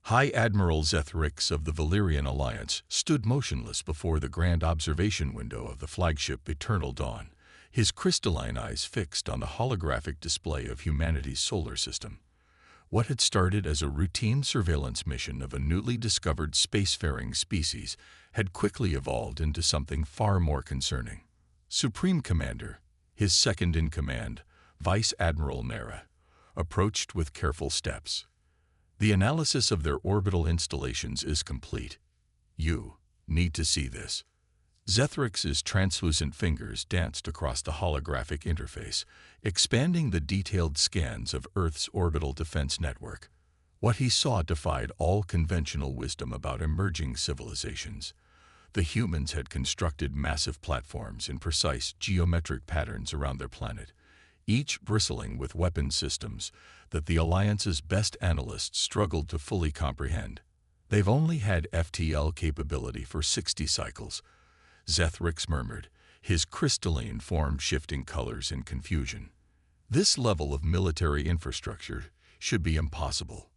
High Admiral Zethrix of the Valyrian Alliance stood motionless before the grand observation window of the flagship Eternal Dawn, his crystalline eyes fixed on the holographic display of humanity's solar system. What had started as a routine surveillance mission of a newly discovered spacefaring species had quickly evolved into something far more concerning. Supreme Commander, his second-in-command, Vice Admiral Nera, approached with careful steps. The analysis of their orbital installations is complete. You need to see this. Zethrix's translucent fingers danced across the holographic interface, expanding the detailed scans of Earth's orbital defense network. What he saw defied all conventional wisdom about emerging civilizations. The humans had constructed massive platforms in precise geometric patterns around their planet, each bristling with weapon systems that the Alliance's best analysts struggled to fully comprehend. They've only had FTL capability for 60 cycles, Zethrix murmured, his crystalline form shifting colors in confusion. This level of military infrastructure should be impossible.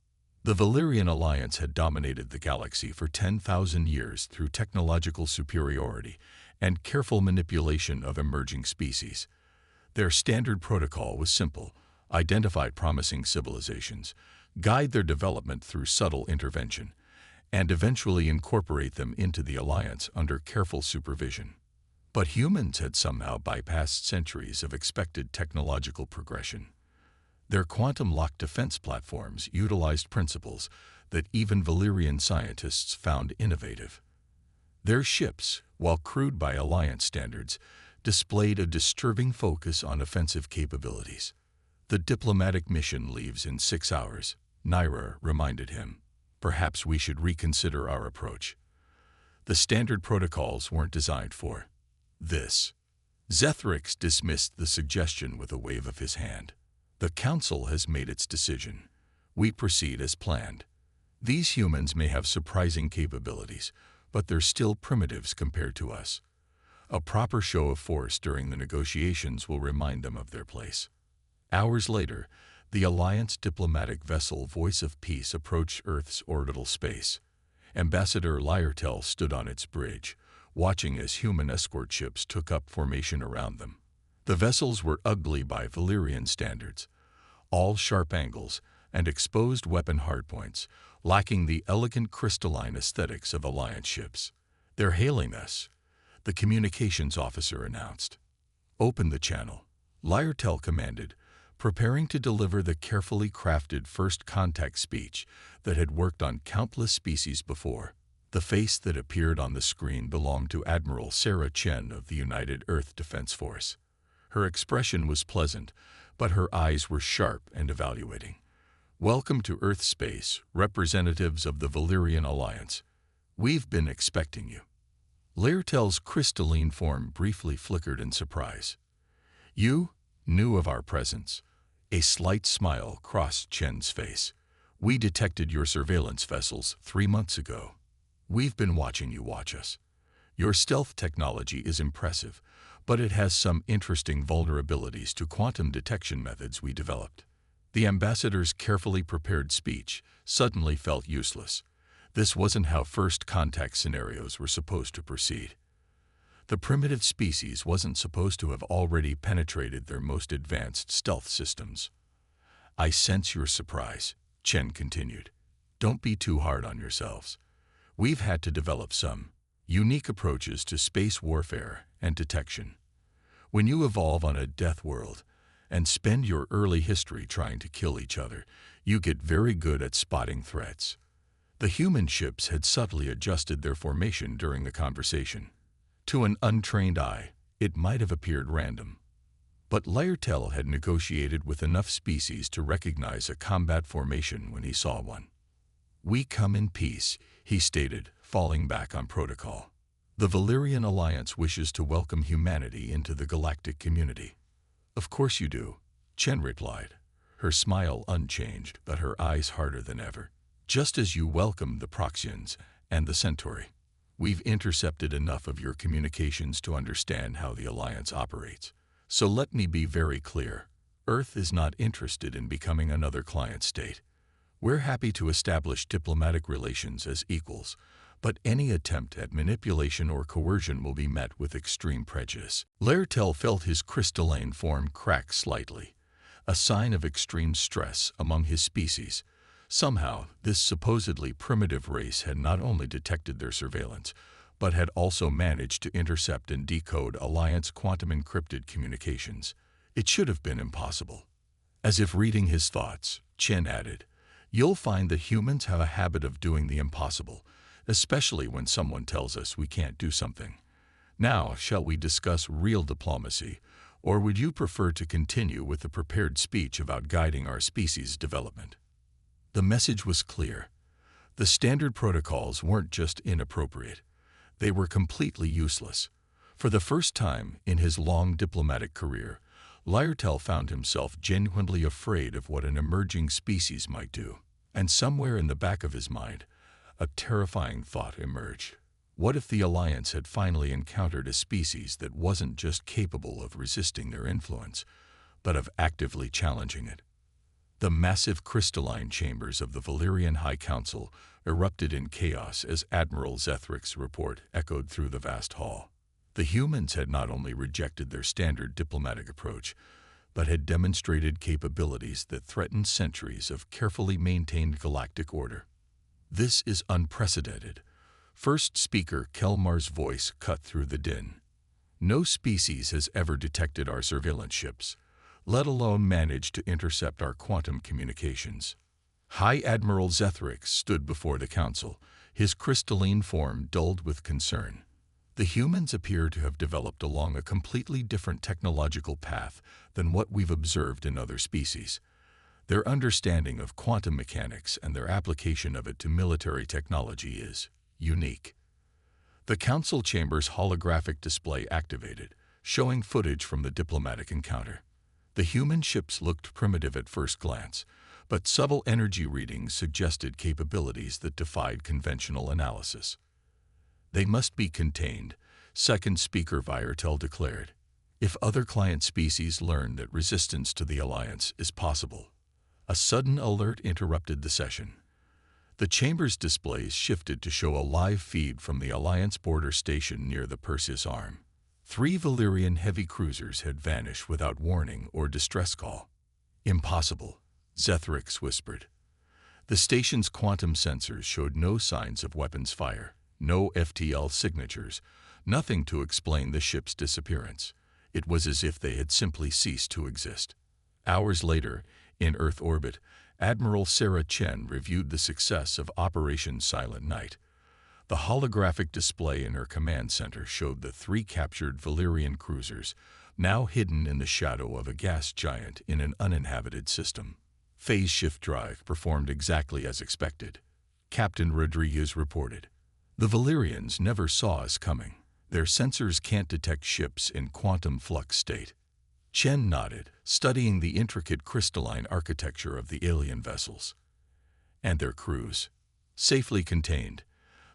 The Valyrian Alliance had dominated the galaxy for 10,000 years through technological superiority and careful manipulation of emerging species. Their standard protocol was simple: identify promising civilizations, guide their development through subtle intervention, and eventually incorporate them into the Alliance under careful supervision. But humans had somehow bypassed centuries of expected technological progression. Their quantum-locked defense platforms utilized principles that even Valyrian scientists found innovative. Their ships, while crude by Alliance standards, displayed a disturbing focus on offensive capabilities. The diplomatic mission leaves in 6 hours, Naira reminded him. Perhaps we should reconsider our approach. The standard protocols weren't designed for this. Zethrix dismissed the suggestion with a wave of his hand. The Council has made its decision. We proceed as planned. These humans may have surprising capabilities, but they're still primitives compared to us. A proper show of force during the negotiations will remind them of their place. Hours later, the Alliance diplomatic vessel Voice of Peace approached Earth's orbital space. Ambassador Lyertel stood on its bridge, watching as human escort ships took up formation around them. The vessels were ugly by Valyrian standards, all sharp angles and exposed weapon hardpoints, lacking the elegant crystalline aesthetics of Alliance ships. "They're hailing us," the communications officer announced. "Open the channel," Lyertel commanded, preparing to deliver the carefully crafted first contact speech that had worked on countless species before. The face that appeared on the screen belonged to Admiral Sarah Chen of the United Earth Defense Force. Her expression was pleasant, but her eyes were sharp and evaluating. "Welcome to Earth space, representatives of the Valyrian Alliance. We've been expecting you." Lyertel's crystalline form briefly flickered in surprise. "You knew of our presence." A slight smile crossed Chen's face. "We detected your surveillance vessels 3 months ago. We've been watching you watch us. Your stealth technology is impressive, but it has some interesting vulnerabilities to quantum detection methods we developed." The ambassador's carefully prepared speech suddenly felt useless. This wasn't how first contact scenarios were supposed to proceed. The primitive species wasn't supposed to have already penetrated their most advanced stealth systems. "I sense your surprise," Chen continued. "Don't be too hard on yourselves. We've had to develop some unique approaches to space warfare and detection. When you evolve on a death world and spend your early history trying to kill each other, you get very good at spotting threats." The human ships had subtly adjusted their formation during the conversation. To an untrained eye, it might have appeared random. But Lyertel had negotiated with enough species to recognize a combat formation when he saw one. "We come in peace," he stated, falling back on protocol. "The Valyrian Alliance wishes to welcome humanity into the galactic community." "Of course you do," Chen replied, her smile unchanged but her eyes harder than ever. "Just as you welcomed the Proxians and the Centauri. We've intercepted enough of your communications to understand how the Alliance operates. So let me be very clear. Earth is not interested in becoming another client state. We're happy to establish diplomatic relations as equals, but any attempt at manipulation or coercion will be met with extreme prejudice. Laertel felt his crystalline form crack slightly, a sign of extreme stress among his species. Somehow, this supposedly primitive race had not only detected their surveillance, but had also managed to intercept and decode Alliance quantum-encrypted communications. It should have been impossible. As if reading his thoughts, Chen added, "You'll find that humans have a habit of doing the impossible, especially when someone tells us we can't do something. Now, shall we discuss real diplomacy, or would you prefer to continue with the prepared speech about guiding our species' development?" The message was clear. The standard protocols weren't just inappropriate. They were completely useless. For the first time in his long diplomatic career, Laertel found himself genuinely afraid of what an emerging species might do. And somewhere in the back of his mind, a terrifying thought emerged. What if the Alliance had finally encountered a species that wasn't just capable of resisting their influence, but of actively challenging it? The massive crystalline chambers of the Valyrian High Council erupted in chaos as Admiral Zethric's report echoed through the vast hall. The humans had not only rejected their standard diplomatic approach, but had demonstrated capabilities that threatened centuries of carefully maintained galactic order. "This is unprecedented." First speaker Kelmar's voice cut through the din. "No species has ever detected our surveillance ships, let alone managed to intercept our quantum communications." High Admiral Zethric stood before the council, his crystalline form dulled with concern. "The humans appear to have developed along a completely different technological path than what we've observed in other species. Their understanding of quantum mechanics and their application of it to military technology is unique." The council chamber's holographic display activated, showing footage from the diplomatic encounter. The human ships looked primitive at first glance, but subtle energy readings suggested capabilities that defied conventional analysis. "They must be contained," second speaker Laertel declared, "if other client species learn that resistance to the Alliance is possible." A sudden alert interrupted the session. The chamber's displays shifted to show a live feed from the Alliance border station near the Perseus Arm. 3 Valyrian heavy cruisers had vanished without warning or distress call. "Impossible," Zethrix whispered. The station's quantum sensors showed no signs of weapons fire, no FTL signatures, nothing to explain the ship's disappearance. It was as if they had simply ceased to exist. Hours later, in Earth orbit, Admiral Sarah Chen reviewed the success of Operation Silent Night. The holographic display in her command center showed the 3 captured Valyrian cruisers, now hidden in the shadow of a gas giant in an uninhabited system. Phase shift drive performed exactly as expected, Captain Rodriguez reported. "The Valyrians never saw us coming. Their sensors can't detect ships in quantum flux state." Chen nodded, studying the intricate crystalline architecture of the alien vessels. "And their crews? Safely contained.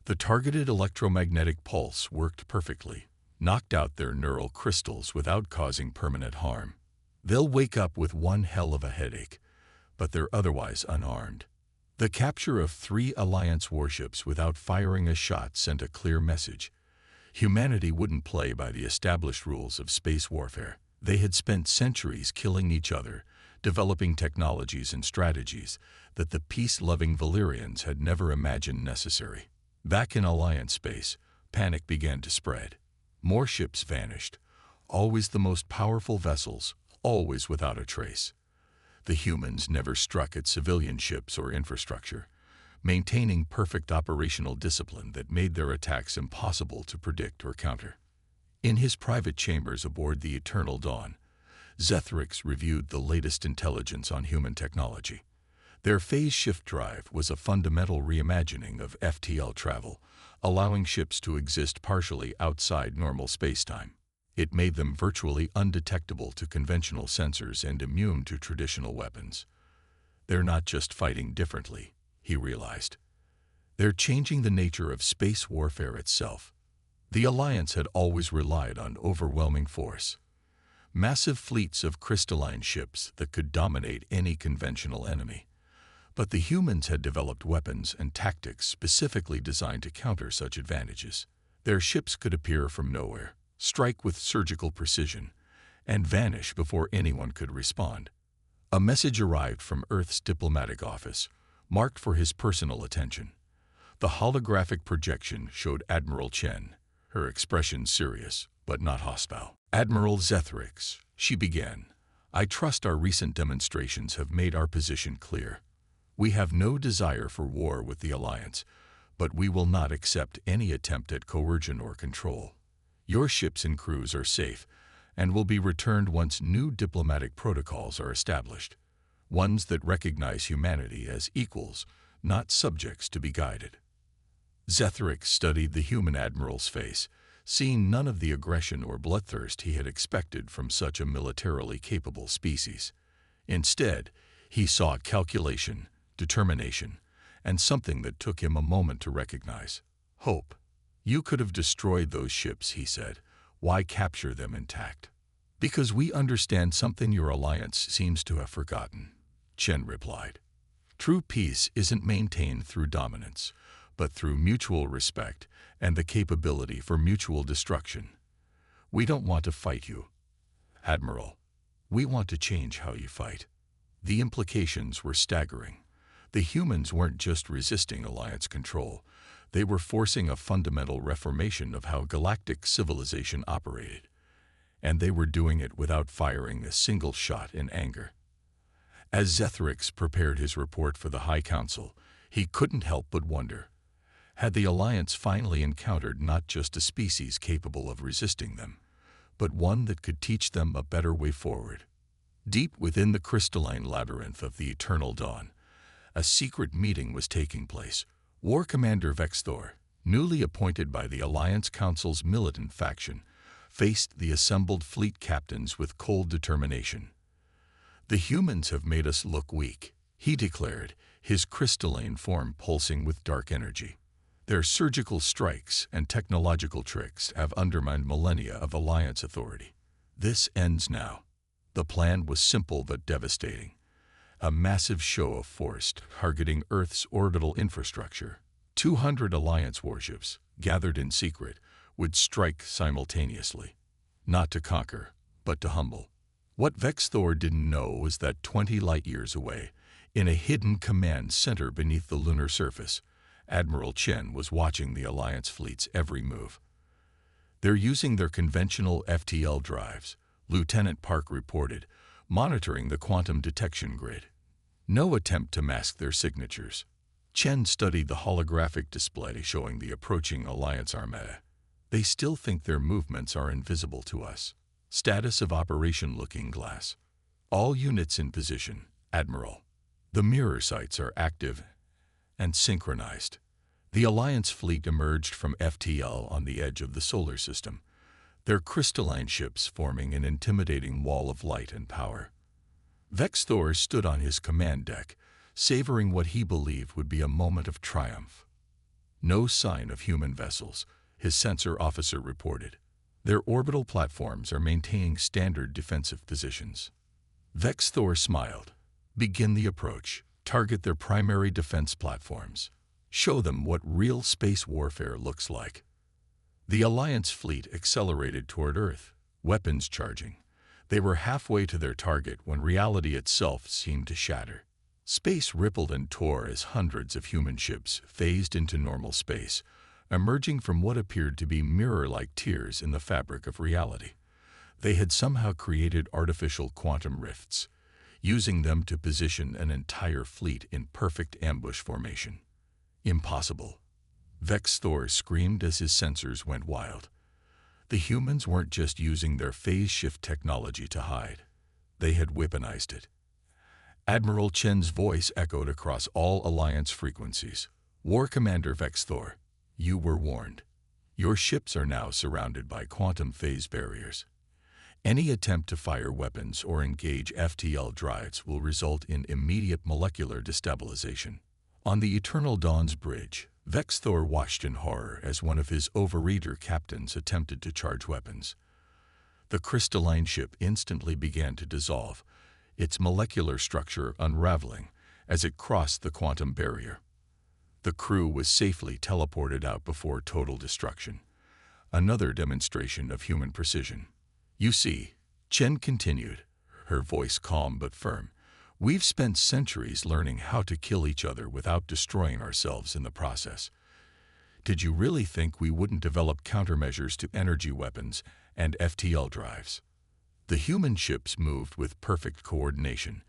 The targeted electromagnetic pulse worked perfectly, knocked out their neural crystals without causing permanent harm. They'll wake up with one hell of a headache, but they're otherwise unarmed." The capture of 3 Alliance warships without firing a shot sent a clear message. Humanity wouldn't play by the established rules of space warfare. They had spent centuries killing each other, developing technologies and strategies that the peace-loving Valyrians had never imagined necessary. Back in Alliance space, panic began to spread. More ships vanished, always the most powerful vessels, always without a trace. The humans never struck at civilian ships or infrastructure, maintaining perfect operational discipline that made their attacks impossible to predict or counter. In his private chambers aboard the Eternal Dawn, Zethrix reviewed the latest intelligence on human technology. Their phase shift drive was a fundamental reimagining of FTL travel, allowing ships to exist partially outside normal spacetime. It made them virtually undetectable to conventional sensors and immune to traditional weapons. "They're not just fighting differently," he realized. "They're changing the nature of space warfare itself." The Alliance had always relied on overwhelming force. Massive fleets of crystalline ships that could dominate any conventional enemy. But the humans had developed weapons and tactics specifically designed to counter such advantages. Their ships could appear from nowhere, strike with surgical precision, and vanish before anyone could respond. A message arrived from Earth's diplomatic office, marked for his personal attention. The holographic projection showed Admiral Chen, her expression serious but not hostile. "Admiral Zethrix," she began, "I trust our recent demonstrations have made our position clear. We have no desire for war with the Alliance, but we will not accept any attempt at coercion or control. Your ships and crews are safe and will be returned once new diplomatic protocols are established, ones that recognize humanity as equals, not subjects to be guided." Zethrix studied the human admiral's face, seeing none of the aggression or bloodthirst he had expected from such a militarily capable species. Instead, he saw calculation, determination, and something that took him a moment to recognize: hope. "You could have destroyed those ships," he said. "Why capture them intact?" "Because we understand something your alliance seems to have forgotten," Chen replied. "True peace isn't maintained through dominance, but through mutual respect and the capability for mutual destruction. We don't want to fight you, Admiral. We want to change how you fight." The implications were staggering. The humans weren't just resisting Alliance control, they were forcing a fundamental reformation of how galactic civilization operated. And they were doing it without firing a single shot in anger. As Zethrix prepared his report for the High Council, he couldn't help but wonder: had the Alliance finally encountered not just a species capable of resisting them, but one that could teach them a better way forward? Deep within the crystalline labyrinth of the Eternal Dawn, a secret meeting was taking place. War Commander Vexthor, newly appointed by the Alliance Council's militant faction, faced the assembled fleet captains with cold determination. "The humans have made us look weak," he declared, his crystalline form pulsing with dark energy. "Their surgical strikes and technological tricks have undermined millennia of Alliance authority. This ends now." The plan was simple but devastating. A massive show of force targeting Earth's orbital infrastructure. 200 Alliance warships, gathered in secret, would strike simultaneously. Not to conquer, but to humble. What Vexthor didn't know was that 20 light-years away, in a hidden command center beneath the lunar surface, Admiral Chen was watching the Alliance fleet's every move. "They're using their conventional FTL drives," Lieutenant Park reported, monitoring the quantum detection grid. "No attempt to mask their signatures." Chen studied the holographic display showing the approaching Alliance armada. "They still think their movements are invisible to us. Status of Operation Looking Glass. All units in position, Admiral. The mirror sights are active and synchronized." The Alliance fleet emerged from FTL on the edge of the solar system, their crystalline ships forming an intimidating wall of light and power. Vexthor stood on his command deck, savoring what he believed would be a moment of triumph. "No sign of human vessels," his sensor officer reported. "Their orbital platforms are maintaining standard defensive positions." Vexthor smiled. "Begin the approach. Target their primary defense platforms. Show them what real space warfare looks like." The Alliance fleet accelerated toward Earth, weapons charging. They were halfway to their target when reality itself seemed to shatter. Space rippled and tore as hundreds of human ships phased into normal space, emerging from what appeared to be mirror-like tears in the fabric of reality. They had somehow created artificial quantum rifts, using them to position an entire fleet in perfect ambush formation. "Impossible!" Vexthor screamed as his sensors went wild. The humans weren't just using their phase shift technology to hide. They had weaponized it. Admiral Chen's voice echoed across all Alliance frequencies. "War Commander Vexthor, you were warned. Your ships are now surrounded by quantum phase barriers. Any attempt to fire weapons or engage FTL drives will result in immediate molecular destabilization." On the Eternal Dawn's bridge, Vexthor watched in horror as one of his overeager captains attempted to charge weapons. The crystalline ship instantly began to dissolve, its molecular structure unraveling as it crossed the quantum barrier. The crew was safely teleported out before total destruction, another demonstration of human precision. "You see," Chen continued, her voice calm but firm, "we've spent centuries learning how to kill each other without destroying ourselves in the process. Did you really think we wouldn't develop countermeasures to energy weapons and FTL drives?" The human ships moved with perfect coordination,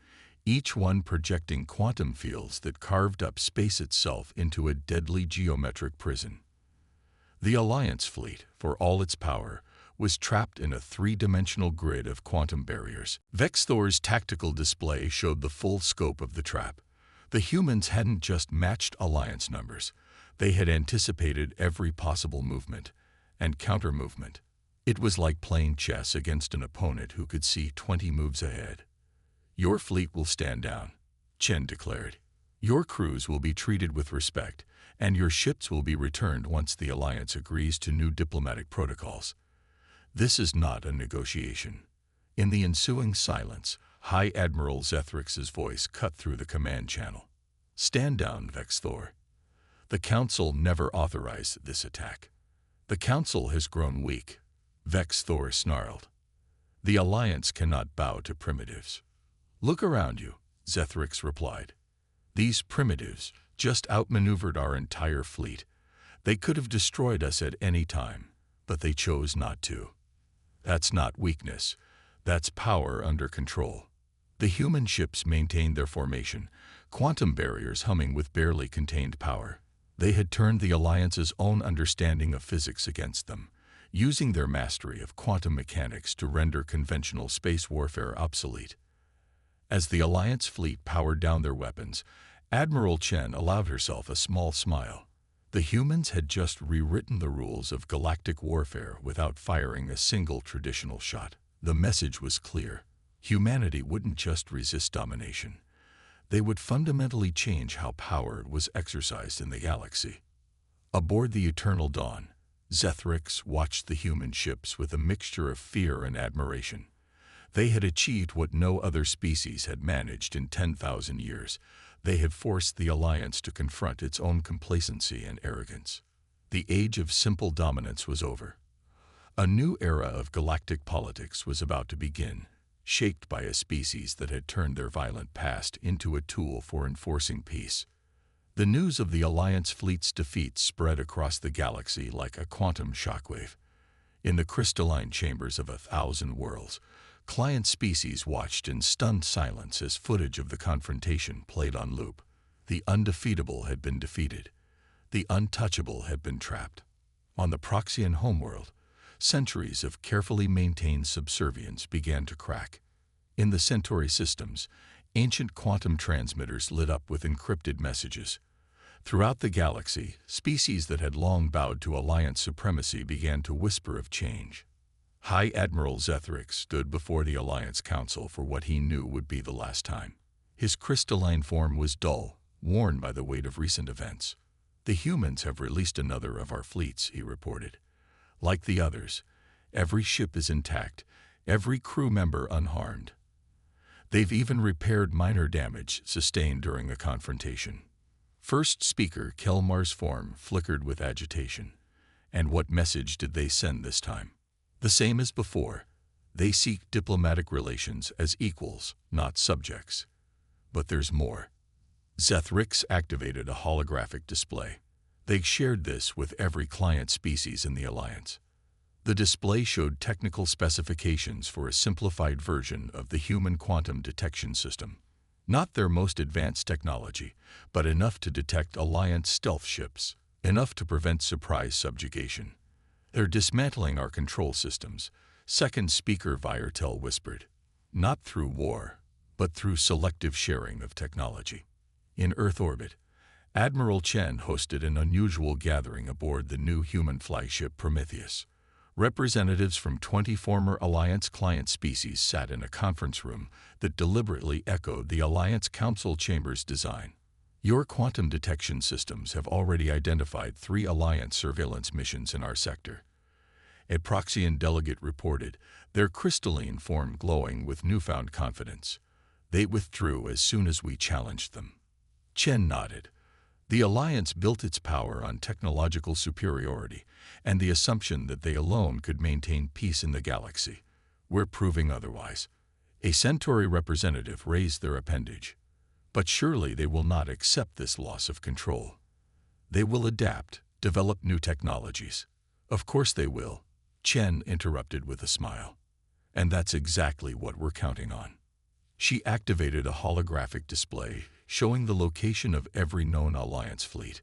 each one projecting quantum fields that carved up space itself into a deadly geometric prison. The Alliance fleet, for all its power, was trapped in a three-dimensional grid of quantum barriers. Vexthor's tactical display showed the full scope of the trap. The humans hadn't just matched Alliance numbers, they had anticipated every possible movement and counter-movement. It was like playing chess against an opponent who could see 20 moves ahead. "Your fleet will stand down," Chen declared. "Your crews will be treated with respect, and your ships will be returned once the Alliance agrees to new diplomatic protocols. This is not a negotiation." In the ensuing silence, High Admiral Zethrix's voice cut through the command channel. "Stand down, Vexthor. The Council never authorized this attack." "The Council has grown weak," Vexthor snarled. "The Alliance cannot bow to primitives." "Look around you," Zethrix replied. "These primitives just outmaneuvered our entire fleet. They could have destroyed us at any time, but they chose not to. That's not weakness, that's power under control." The human ships maintained their formation, quantum barriers humming with barely contained power. They had turned the Alliance's own understanding of physics against them, using their mastery of quantum mechanics to render conventional space warfare obsolete. As the Alliance fleet powered down their weapons, Admiral Chen allowed herself a small smile. The humans had just rewritten the rules of galactic warfare without firing a single traditional shot. The message was clear. Humanity wouldn't just resist domination. They would fundamentally change how power was exercised in the galaxy. Aboard the Eternal Dawn, Zethrix watched the human ships with a mixture of fear and admiration. They had achieved what no other species had managed in 10,000 years. They had forced the Alliance to confront its own complacency and arrogance. The age of simple dominance was over. A new era of galactic politics was about to begin, shaped by a species that had turned their violent past into a tool for enforcing peace. The news of the Alliance fleet's defeat spread across the galaxy like a quantum shockwave. In the crystalline chambers of 1,000 worlds, client species watched in stunned silence as footage of the confrontation played on loop. The undefeatable had been defeated. The untouchable had been trapped. On the Proxian homeworld, centuries of carefully maintained subservience began to crack. In the Centauri systems, ancient quantum transmitters lit up with encrypted messages. Throughout the galaxy, species that had long bowed to Alliance supremacy began to whisper of change. High Admiral Zethrix stood before the Alliance Council for what he knew would be the last time. His crystalline form was dull, worn by the weight of recent events. "The humans have released another of our fleets," he reported. "Like the others, every ship is intact, every crew member unharmed. They've even repaired minor damage sustained during the confrontation." First Speaker Kelmar's form flickered with agitation. And what message did they send this time? The same as before. They seek diplomatic relations as equals, not subjects. But there's more. Zethrix activated a holographic display. They shared this with every client species in the Alliance. The display showed technical specifications for a simplified version of the human quantum detection system. Not their most advanced technology, but enough to detect Alliance stealth ships, enough to prevent surprise subjugation. "They're dismantling our control systems," Second Speaker Viertel whispered. "Not through war, but through selective sharing of technology." In Earth orbit, Admiral Chen hosted an unusual gathering aboard the new human flagship Prometheus. Representatives from 20 former Alliance client species sat in a conference room that deliberately echoed the Alliance Council Chamber's design. "Your quantum detection systems have already identified 3 Alliance surveillance missions in our sector," a Proxian delegate reported, their crystalline form glowing with newfound confidence. "They withdrew as soon as we challenged them." Chen nodded. The Alliance built its power on technological superiority and the assumption that they alone could maintain peace in the galaxy. We're proving otherwise. A Centauri representative raised their appendage. But surely they will not accept this loss of control. They will adapt, develop new technologies. Of course they will, Chen interrupted with a smile. And that's exactly what we're counting on. She activated a holographic display showing the location of every known Alliance fleet.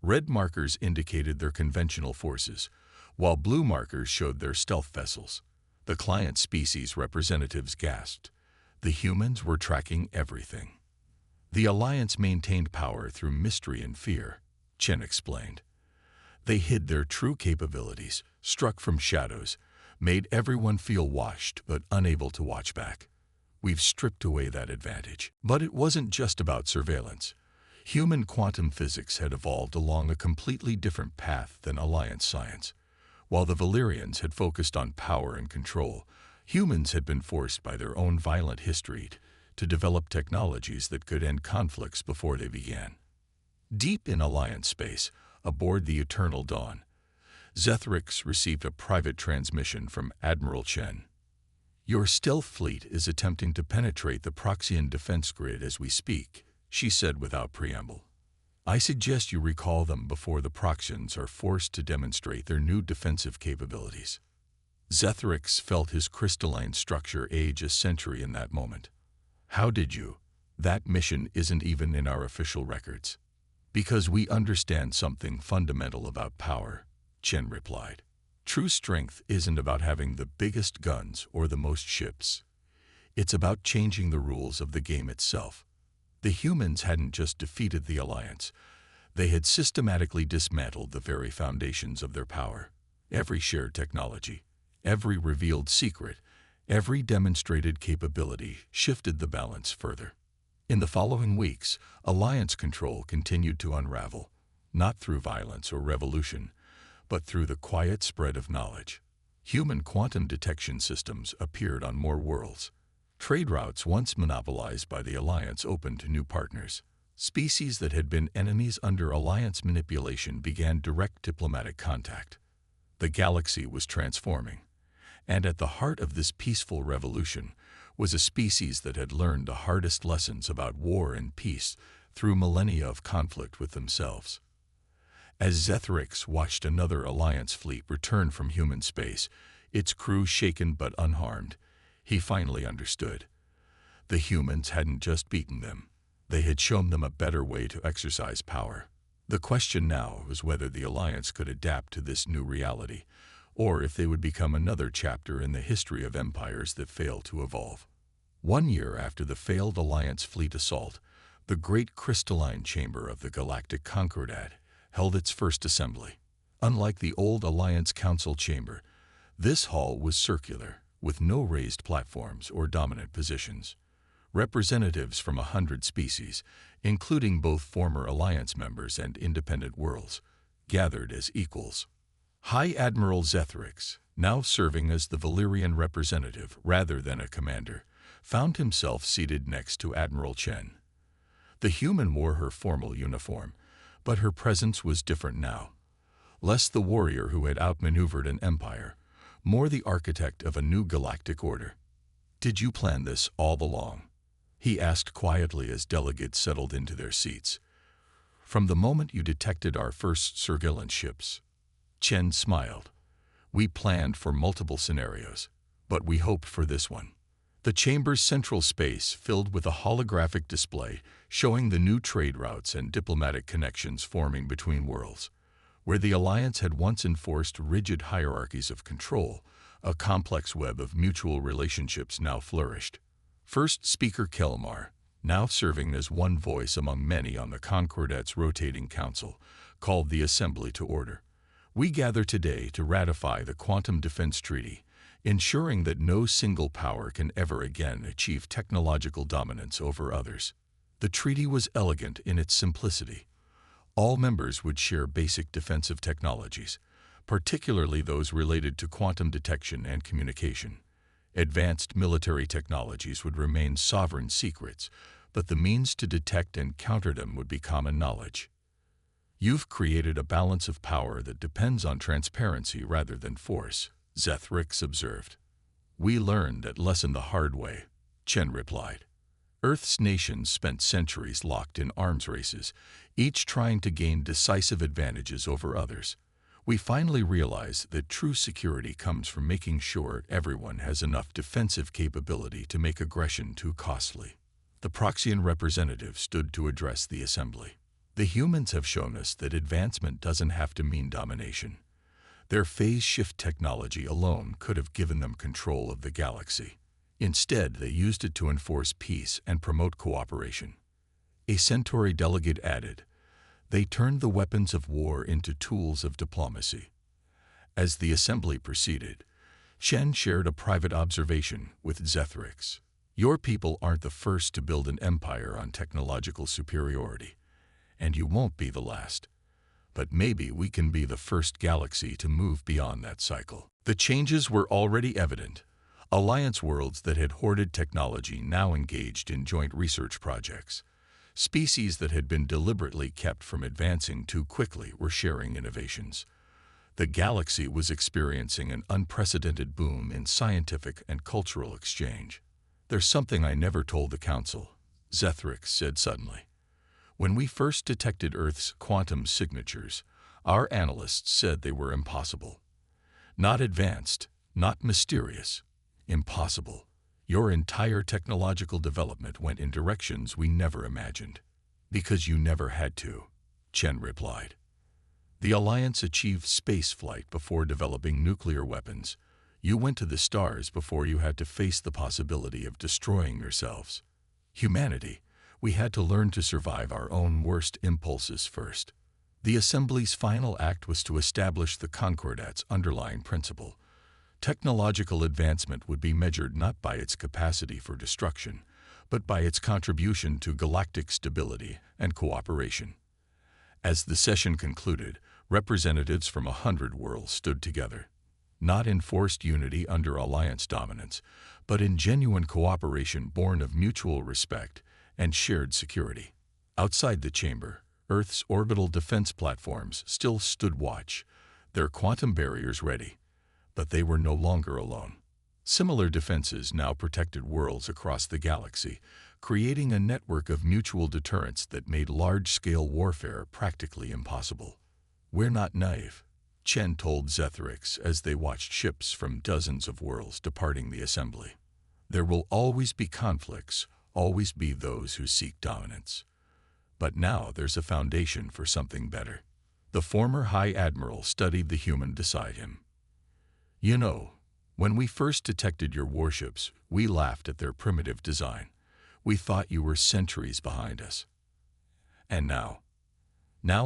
Red markers indicated their conventional forces, while blue markers showed their stealth vessels. The client species representatives gasped. The humans were tracking everything. The Alliance maintained power through mystery and fear, Chen explained. They hid their true capabilities, struck from shadows, made everyone feel watched but unable to watch back. We've stripped away that advantage. But it wasn't just about surveillance. Human quantum physics had evolved along a completely different path than Alliance science. While the Valyrians had focused on power and control, humans had been forced by their own violent history to develop technologies that could end conflicts before they began. Deep in Alliance space, aboard the Eternal Dawn, Zethrix received a private transmission from Admiral Chen. Your stealth fleet is attempting to penetrate the Proxian defense grid as we speak, she said without preamble. I suggest you recall them before the Proxians are forced to demonstrate their new defensive capabilities. Zethrix felt his crystalline structure age a century in that moment. How did you? That mission isn't even in our official records. Because we understand something fundamental about power, Chen replied. True strength isn't about having the biggest guns or the most ships. It's about changing the rules of the game itself. The humans hadn't just defeated the Alliance. They had systematically dismantled the very foundations of their power. Every shared technology, every revealed secret, every demonstrated capability shifted the balance further. In the following weeks, Alliance control continued to unravel, not through violence or revolution, but through the quiet spread of knowledge. Human quantum detection systems appeared on more worlds. Trade routes once monopolized by the Alliance opened to new partners. Species that had been enemies under Alliance manipulation began direct diplomatic contact. The galaxy was transforming, and at the heart of this peaceful revolution was a species that had learned the hardest lessons about war and peace through millennia of conflict with themselves. As Zethrix watched another Alliance fleet return from human space, its crew shaken but unharmed, he finally understood. The humans hadn't just beaten them. They had shown them a better way to exercise power. The question now was whether the Alliance could adapt to this new reality, or if they would become another chapter in the history of empires that failed to evolve. 1 year after the failed Alliance fleet assault, the great crystalline chamber of the Galactic Concordat held its first assembly. Unlike the old Alliance Council chamber, this hall was circular, with no raised platforms or dominant positions. Representatives from 100 species, including both former Alliance members and independent worlds, gathered as equals. High Admiral Zethrix, now serving as the Valyrian representative rather than a commander, found himself seated next to Admiral Chen. The human wore her formal uniform, but her presence was different now. Less the warrior who had outmaneuvered an empire, more the architect of a new galactic order. Did you plan this all along? He asked quietly as delegates settled into their seats. From the moment you detected our first surveillance ships. Chen smiled. We planned for multiple scenarios, but we hoped for this one. The chamber's central space filled with a holographic display showing the new trade routes and diplomatic connections forming between worlds. Where the Alliance had once enforced rigid hierarchies of control, a complex web of mutual relationships now flourished. First Speaker Kelmar, now serving as one voice among many on the Concordat's rotating council, called the assembly to order. We gather today to ratify the Quantum Defense Treaty, ensuring that no single power can ever again achieve technological dominance over others. The treaty was elegant in its simplicity. All members would share basic defensive technologies, particularly those related to quantum detection and communication. Advanced military technologies would remain sovereign secrets, but the means to detect and counter them would be common knowledge. You've created a balance of power that depends on transparency rather than force, Zethrix observed. We learned that lesson the hard way, Chen replied. Earth's nations spent centuries locked in arms races, each trying to gain decisive advantages over others. We finally realized that true security comes from making sure everyone has enough defensive capability to make aggression too costly. The Proxian representative stood to address the assembly. The humans have shown us that advancement doesn't have to mean domination. Their phase shift technology alone could have given them control of the galaxy. Instead, they used it to enforce peace and promote cooperation. A Centauri delegate added, they turned the weapons of war into tools of diplomacy. As the assembly proceeded, Shen shared a private observation with Zethrix. Your people aren't the first to build an empire on technological superiority, and you won't be the last. But maybe we can be the first galaxy to move beyond that cycle. The changes were already evident. Alliance worlds that had hoarded technology now engaged in joint research projects. Species that had been deliberately kept from advancing too quickly were sharing innovations. The galaxy was experiencing an unprecedented boom in scientific and cultural exchange. There's something I never told the Council, Zethrix said suddenly. When we first detected Earth's quantum signatures, our analysts said they were impossible. Not advanced, not mysterious. Impossible. Your entire technological development went in directions we never imagined. Because you never had to, Chen replied. The Alliance achieved spaceflight before developing nuclear weapons. You went to the stars before you had to face the possibility of destroying yourselves. Humanity, we had to learn to survive our own worst impulses first. The Assembly's final act was to establish the Concordat's underlying principle. Technological advancement would be measured not by its capacity for destruction, but by its contribution to galactic stability and cooperation. As the session concluded, representatives from 100 worlds stood together, not in forced unity under Alliance dominance, but in genuine cooperation born of mutual respect and shared security. Outside the chamber, Earth's orbital defense platforms still stood watch, their quantum barriers ready. But they were no longer alone. Similar defenses now protected worlds across the galaxy, creating a network of mutual deterrence that made large-scale warfare practically impossible. We're not naive, Chen told Zethrix as they watched ships from dozens of worlds departing the assembly. There will always be conflicts, always be those who seek dominance. But now there's a foundation for something better. The former High Admiral studied the human beside him. You know, when we first detected your warships, we laughed at their primitive design. We thought you were centuries behind us. And now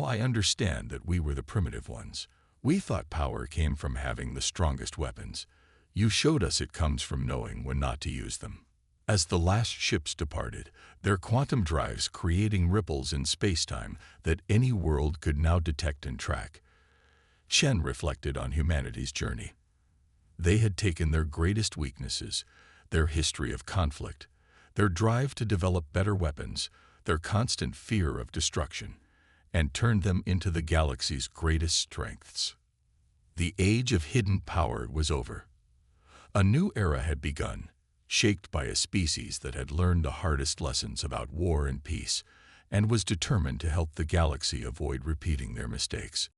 I understand that we were the primitive ones. We thought power came from having the strongest weapons. You showed us it comes from knowing when not to use them. As the last ships departed, their quantum drives creating ripples in spacetime that any world could now detect and track. Shen reflected on humanity's journey. They had taken their greatest weaknesses, their history of conflict, their drive to develop better weapons, their constant fear of destruction, and turned them into the galaxy's greatest strengths. The age of hidden power was over. A new era had begun, shaped by a species that had learned the hardest lessons about war and peace, and was determined to help the galaxy avoid repeating their mistakes.